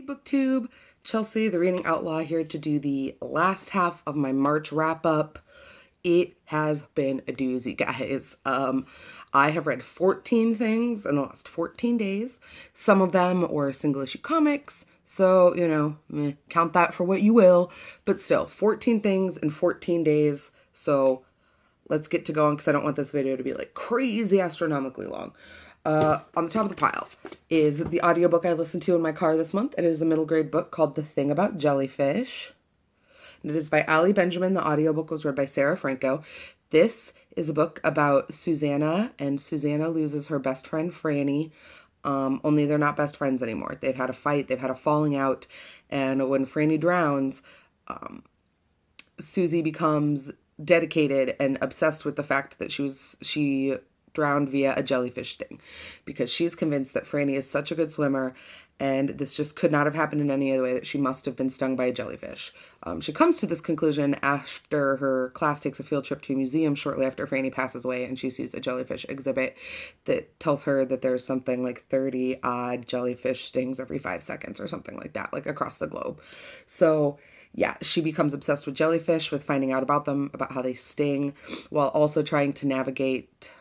Booktube, Chelsea, the Reading Outlaw, here to do the last half of my March wrap up. It has been a doozy, guys. I have read 14 things in the last 14 days. Some of them were single issue comics, so, count that for what you will. But still, 14 things in 14 days. So let's get to going because I don't want this video to be like crazy astronomically long. On the top of the pile is the audiobook I listened to in my car this month. It is a middle grade book called The Thing About Jellyfish. And it is by Ali Benjamin. The audiobook was read by Sarah Franco. This is a book about Susanna, and Susanna loses her best friend, Franny. Only they're not best friends anymore. They've had a fight, they've had a falling out, and when Franny drowns, Susie becomes dedicated and obsessed with the fact that she drowned via a jellyfish sting, because she's convinced that Franny is such a good swimmer and this just could not have happened in any other way, that she must have been stung by a jellyfish. She comes to this conclusion after her class takes a field trip to a museum shortly after Franny passes away, and she sees a jellyfish exhibit that tells her that there's something like 30 odd jellyfish stings every 5 seconds or something like that, like across the globe. So yeah, she becomes obsessed with jellyfish, with finding out about them, about how they sting, while also trying to navigate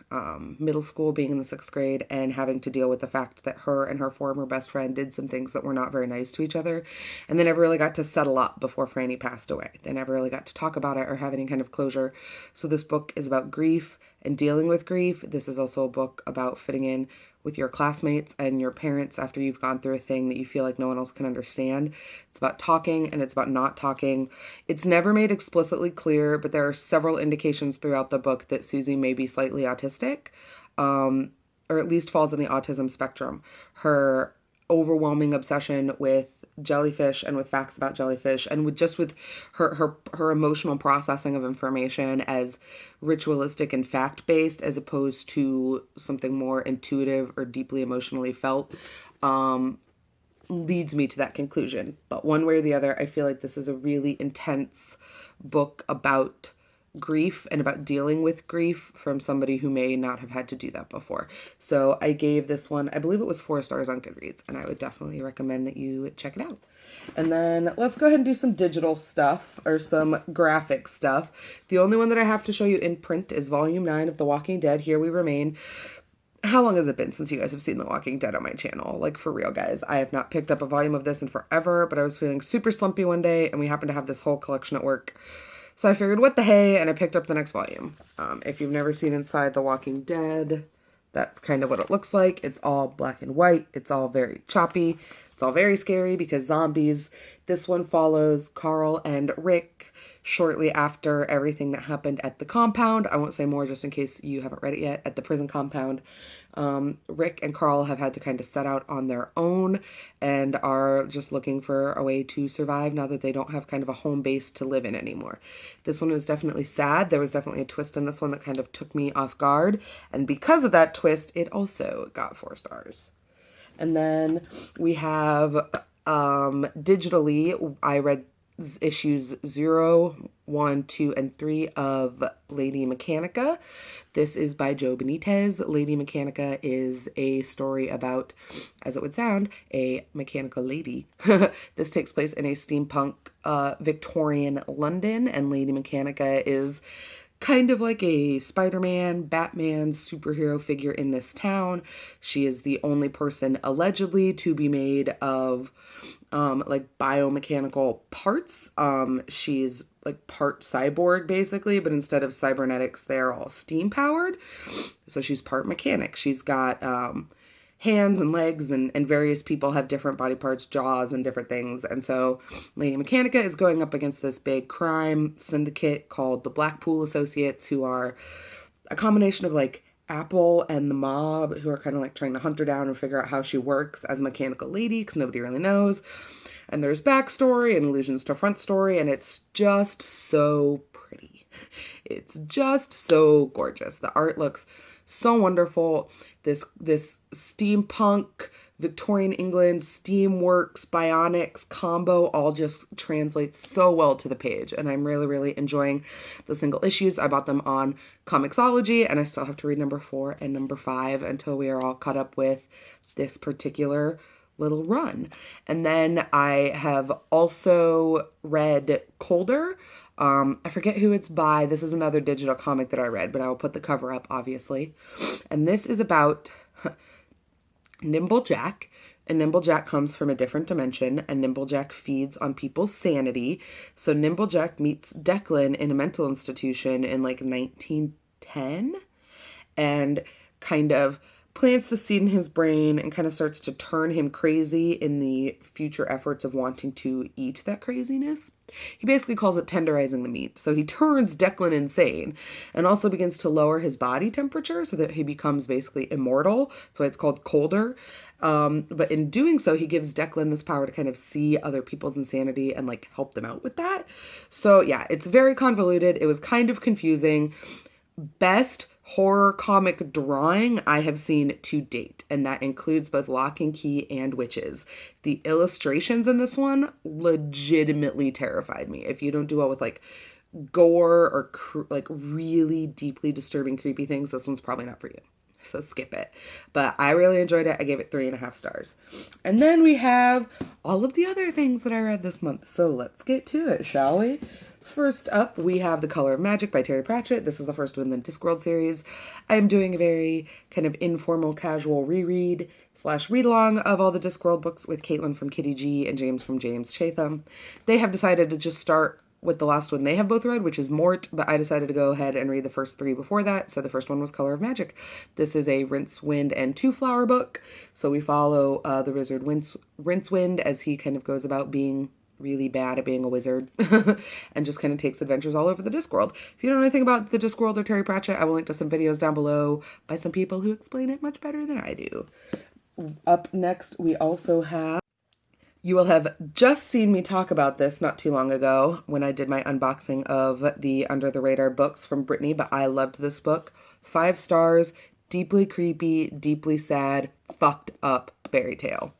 middle school, being in the 6th grade, and having to deal with the fact that her and her former best friend did some things that were not very nice to each other, and they never really got to settle up before Franny passed away. They never really got to talk about it or have any kind of closure. So this book is about grief and dealing with grief. This is also a book about fitting in with your classmates and your parents after you've gone through a thing that you feel like no one else can understand. It's about talking and it's about not talking. It's never made explicitly clear, but there are several indications throughout the book that Susie may be slightly autistic, or at least falls on the autism spectrum. Her overwhelming obsession with jellyfish and with facts about jellyfish, and with her emotional processing of information as ritualistic and fact-based as opposed to something more intuitive or deeply emotionally felt, leads me to that conclusion. But one way or the other, I feel like this is a really intense book about grief and about dealing with grief from somebody who may not have had to do that before. So I gave this one, I believe it was 4 stars on Goodreads, and I would definitely recommend that you check it out. And then let's go ahead and do some digital stuff, or some graphic stuff. The only one that I have to show you in print is volume 9 of The Walking Dead, Here We Remain. How long has it been since you guys have seen The Walking Dead on my channel? Like, for real, guys. I have not picked up a volume of this in forever, but I was feeling super slumpy one day, and we happened to have this whole collection at work. So I figured, what the hey, and I picked up the next volume. If you've never seen inside The Walking Dead, that's kind of what it looks like. It's all black and white. It's all very choppy. It's all very scary because zombies. This one follows Carl and Rick shortly after everything that happened at the compound. I won't say more just in case you haven't read it yet. At the prison compound, Rick and Carl have had to kind of set out on their own and are just looking for a way to survive now that they don't have kind of a home base to live in anymore. This one is definitely sad. There was definitely a twist in this one that kind of took me off guard, and because of that twist, it also got 4 stars. And then we have digitally, I read issues 0, 1, 2, and 3 of Lady Mechanica. This is by Joe Benitez. Lady Mechanica is a story about, as it would sound, a mechanical lady. This takes place in a steampunk Victorian London, and Lady Mechanica is kind of like a Spider-Man, Batman superhero figure in this town. She is the only person allegedly to be made of like biomechanical parts. She's like part cyborg basically, but instead of cybernetics, they're all steam powered. So she's part mechanic. She's got hands and legs, and various people have different body parts, jaws, and different things. And so Lady Mechanica is going up against this big crime syndicate called the Blackpool Associates, who are a combination of like Apple and the mob, who are kind of like trying to hunt her down and figure out how she works as a mechanical lady, because nobody really knows. And there's backstory and allusions to front story, and it's just so pretty. It's just so gorgeous. The art looks so wonderful. This steampunk, Victorian England, steamworks, bionics combo all just translates so well to the page. And I'm really, really enjoying the single issues. I bought them on Comixology, and I still have to read number 4 and number 5 until we are all caught up with this particular little run. And then I have also read Colder. I forget who it's by. This is another digital comic that I read, but I will put the cover up, obviously. And this is about Nimble Jack. And Nimble Jack comes from a different dimension, and Nimble Jack feeds on people's sanity. So Nimble Jack meets Declan in a mental institution in like 1910 and kind of plants the seed in his brain and kind of starts to turn him crazy in the future efforts of wanting to eat that craziness. He basically calls it tenderizing the meat. So he turns Declan insane and also begins to lower his body temperature so that he becomes basically immortal. That's why it's called Colder. But in doing so, he gives Declan this power to kind of see other people's insanity and like help them out with that. So yeah, it's very convoluted. It was kind of confusing. Best horror comic drawing I have seen to date, and that includes both Lock and Key and Witches. The illustrations in this one legitimately terrified me. If you don't do well with like gore or like really deeply disturbing creepy things, this one's probably not for you. So skip it. But I really enjoyed it. I gave it 3.5 stars. And then we have all of the other things that I read this month. So let's get to it, shall we? First up, we have The Color of Magic by Terry Pratchett. This is the first one in the Discworld series. I am doing a very kind of informal, casual reread / read-along of all the Discworld books with Caitlin from Kitty G and James from James Chatham. They have decided to just start with the last one they have both read, which is Mort, but I decided to go ahead and read the first 3 before that. So the first one was Color of Magic. This is a Rincewind and Two Flower book. So we follow the wizard Rincewind as he kind of goes about being really bad at being a wizard and just kind of takes adventures all over the Discworld. If you don't know anything about the Discworld or Terry Pratchett, I will link to some videos down below by some people who explain it much better than I do. Up next, we also have... You will have just seen me talk about this not too long ago when I did my unboxing of the Under the Radar books from Brittany, but I loved this book. 5 stars, deeply creepy, deeply sad, fucked up fairy tale.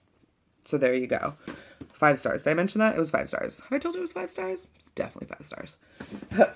So there you go. 5 stars. Did I mention that? It was 5 stars. Have I told you it was 5 stars? It's definitely 5 stars.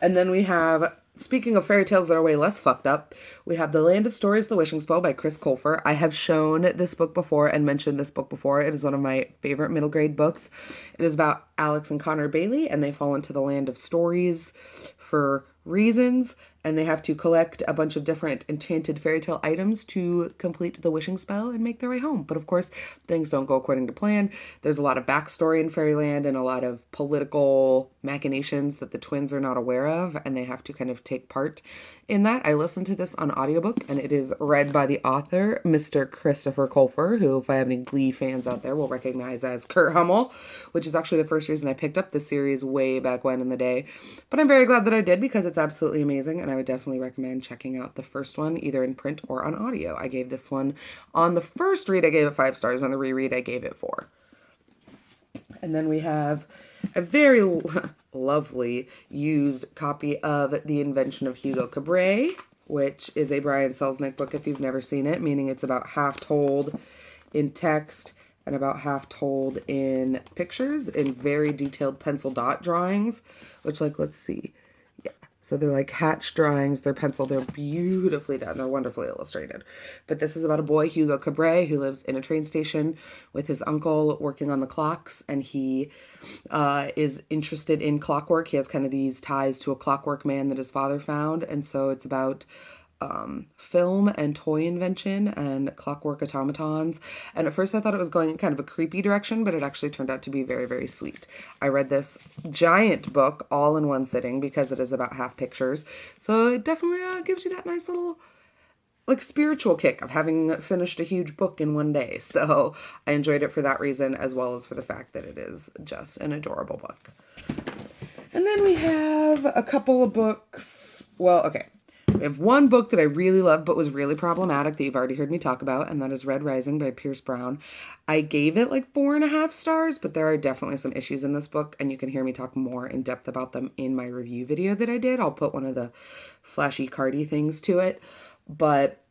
And then we have, speaking of fairy tales that are way less fucked up, we have The Land of Stories, The Wishing Spell by Chris Colfer. I have shown this book before and mentioned this book before. It is one of my favorite middle grade books. It is about Alex and Connor Bailey, and they fall into the land of stories for reasons, and they have to collect a bunch of different enchanted fairy tale items to complete the wishing spell and make their way home. But of course, things don't go according to plan. There's a lot of backstory in Fairyland and a lot of political machinations that the twins are not aware of, and they have to kind of take part in that. I listened to this on audiobook, and it is read by the author, Mr. Christopher Colfer, who, if I have any Glee fans out there, will recognize as Kurt Hummel, which is actually the first reason I picked up this series way back when in the day. But I'm very glad that I did, because it's absolutely amazing, and I would definitely recommend checking out the first one, either in print or on audio. I gave this one, on the first read, I gave it 5 stars. On the reread, I gave it 4. And then we have a very lovely used copy of The Invention of Hugo Cabra, which is a Brian Selznick book if you've never seen it, meaning it's about half told in text and about half told in pictures in very detailed pencil dot drawings, which, like, let's see. Yeah. So they're like hatch drawings, they're penciled, they're beautifully done, they're wonderfully illustrated. But this is about a boy, Hugo Cabra, who lives in a train station with his uncle working on the clocks, and he is interested in clockwork. He has kind of these ties to a clockwork man that his father found, and so it's about film and toy invention and clockwork automatons. And at first I thought it was going in kind of a creepy direction, but it actually turned out to be very, very sweet. I read this giant book all in one sitting because it is about half pictures. So it definitely gives you that nice little like spiritual kick of having finished a huge book in one day. So I enjoyed it for that reason, as well as for the fact that it is just an adorable book. And then we have a couple of books. Well, okay. We have one book that I really loved but was really problematic that you've already heard me talk about, and that is Red Rising by Pierce Brown. I gave it like 4.5 stars, but there are definitely some issues in this book, and you can hear me talk more in depth about them in my review video that I did. I'll put one of the flashy cardy things to it, but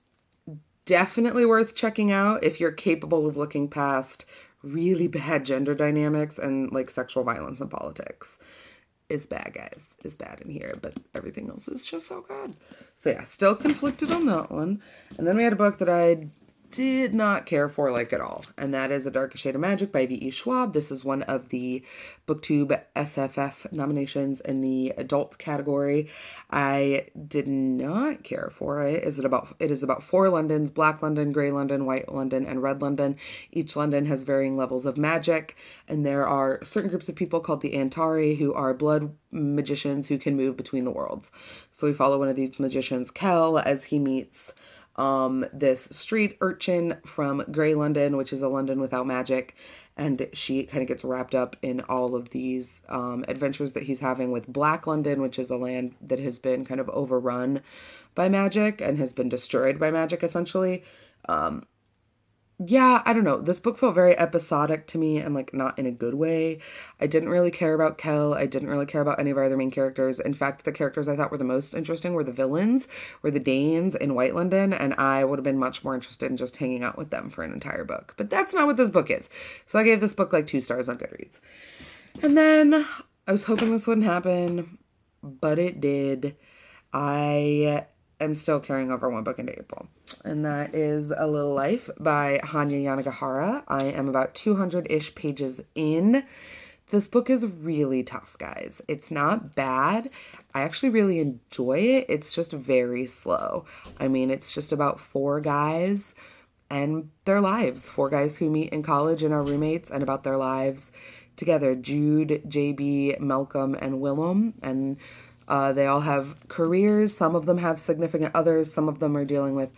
definitely worth checking out if you're capable of looking past really bad gender dynamics and like sexual violence and politics. It's bad, guys. It's bad in here, but everything else is just so good. So yeah, still conflicted on that one. And then we had a book that I did not care for like at all. And that is A Darker Shade of Magic by V.E. Schwab. This is one of the BookTube SFF nominations in the adult category. I did not care for it. It is about 4 Londons: Black London, Grey London, White London, and Red London. Each London has varying levels of magic, and there are certain groups of people called the Antari who are blood magicians who can move between the worlds. So we follow one of these magicians, Kel, as he meets this street urchin from Grey London, which is a London without magic, and she kind of gets wrapped up in all of these adventures that he's having with Black London, which is a land that has been kind of overrun by magic and has been destroyed by magic, essentially. Yeah, I don't know. This book felt very episodic to me and like not in a good way. I didn't really care about Kel. I didn't really care about any of our other main characters. In fact, the characters I thought were the most interesting were the villains, were the Danes in White London, and I would have been much more interested in just hanging out with them for an entire book. But that's not what this book is. So I gave this book like 2 stars on Goodreads. And then I was hoping this wouldn't happen, but it did. I am still carrying over one book into April, and that is A Little Life by Hanya Yanagihara. I am about 200-ish pages in. This book is really tough, guys. It's not bad. I actually really enjoy it. It's just very slow. I mean, it's just about 4 guys and their lives. 4 guys who meet in college and are roommates, and about their lives together. Jude, JB, Malcolm, and Willem. And they all have careers. Some of them have significant others. Some of them are dealing with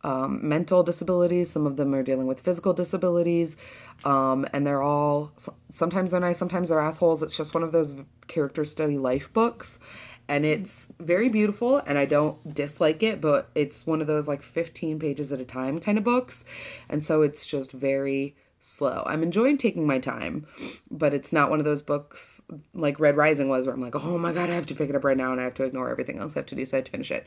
mental disabilities. Some of them are dealing with physical disabilities. And they're all, sometimes they're nice, sometimes they're assholes. It's just one of those character study life books. And it's very beautiful, and I don't dislike it, but it's one of those like 15 pages at a time kind of books. And so it's just very slow. I'm enjoying taking my time, but it's not one of those books like Red Rising was, where I'm like, oh my God, I have to pick it up right now and I have to ignore everything else I have to do, so I have to finish it.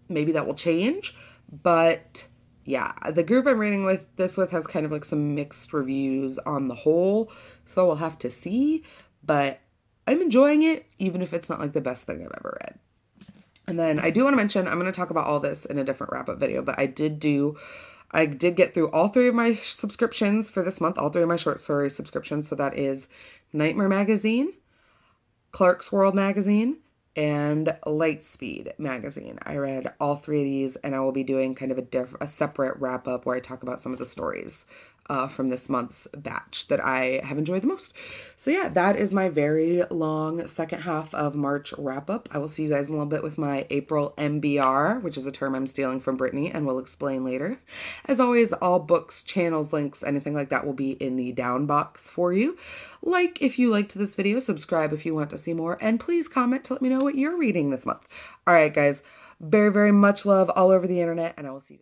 Maybe that will change, but yeah, the group I'm reading this with has kind of like some mixed reviews on the whole, so we'll have to see, but I'm enjoying it, even if it's not like the best thing I've ever read. And then I do want to mention, I'm going to talk about all this in a different wrap-up video, but I did get through all 3 of my subscriptions for this month, all 3 of my short story subscriptions. So that is Nightmare Magazine, Clark's World Magazine, and Lightspeed Magazine. I read all 3 of these, and I will be doing kind of a separate wrap-up where I talk about some of the stories from this month's batch that I have enjoyed the most. So yeah, that is my very long second half of March wrap-up. I will see you guys in a little bit with my April MBR, which is a term I'm stealing from Brittany and will explain later. As always, all books, channels, links, anything like that will be in the down box for you. Like if you liked this video, subscribe if you want to see more, and please comment to let me know what you're reading this month. All right, guys, very, very much love all over the internet, and I will see you guys.